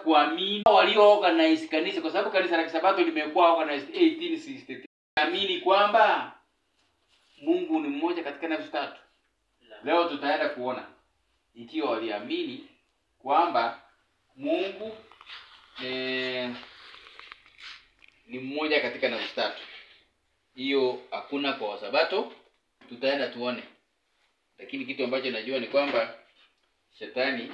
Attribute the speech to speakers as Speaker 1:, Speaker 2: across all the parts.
Speaker 1: kuamini walio organize kanisa, kwa sababu kanisa la Kisabato limekuwa organized 1863. Amini kwamba Mungu ni mmoja katika nafsi tatu. Leo tutaenda kuona ikiwa waliamini kwamba Mungu ni mmoja katika nafsi tatu. Hiyo hakuna kwa Wasabato, tutaenda tuone. Lakini kitu ambacho najua ni kwamba Shetani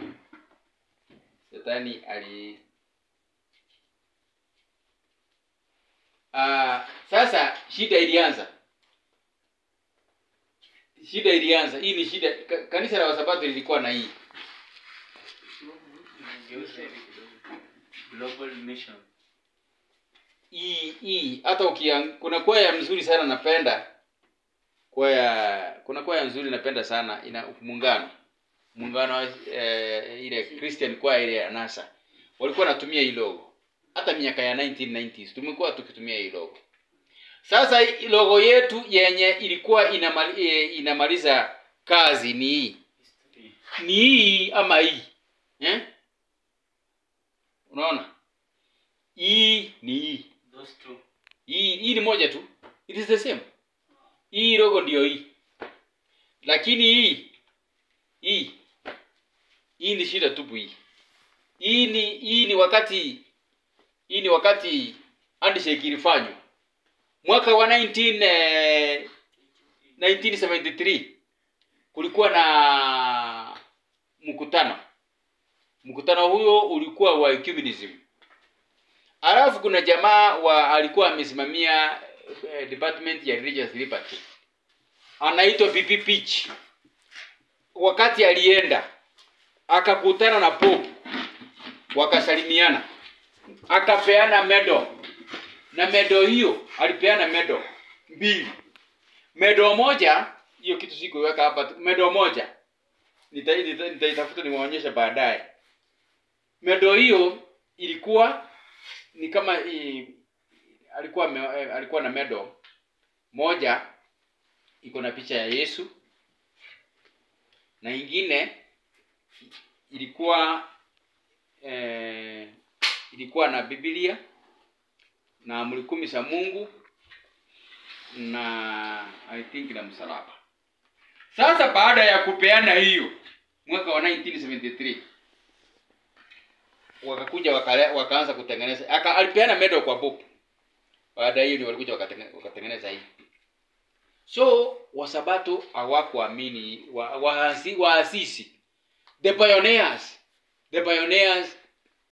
Speaker 1: sasa shida ilianza. Hii ni shida. Kanisa la Wasabato lilikuwa na hii
Speaker 2: Global Mission.
Speaker 1: Hata kuna kwaya mzuri sana napenda. Kuna kwaya nzuri napenda sana, ina muungano ile Christian choir ile ya NASA. Walikuwa natumia hii logo. Hata miaka ya 1990s tumekuwa tukitumia hii logo. Sasa hii logo yetu yenye ilikuwa inamaliza kazi ni hii. Ni hii ama hii? Unaona? Hii ni hii.
Speaker 2: Those two.
Speaker 1: Hii ni moja tu. It is the same. Hii logo ndio hii. Lakini hii ni shida tupu hii. Hii ni wakati handshake ilifanywa. Mwaka wa 1973 kulikuwa na mkutano. Mkutano huo ulikuwa wa ecumenism. Alafu kuna jamaa alikuwa amesimamia department ya religious liberty. Anaitwa Bibi Pitch. Wakati alienda akakutana na Pope, wakasalimiana. Akapeana medal. Na medal hiyo alipeana medal mbili. Medal moja, hiyo kitu sikuweka hapa. Medal moja nitaitafuta niwaonyeshe baadaye. Medal hiyo ilikuwa ni kama alikuwa na medal moja iko na picha ya Yesu, na ingine ilikuwa na Biblia na amri 10 za Mungu na I think na msalaba. Sasa baada ya kupeana hiyo mwaka wa 1973 wakakuja wakaanza kutengeneza. Alipeana medal kwa Pope. Baada hiyo ndio walikuja wakatengeneza hii. So Wasabato hawakuamini waasisi. The pioneers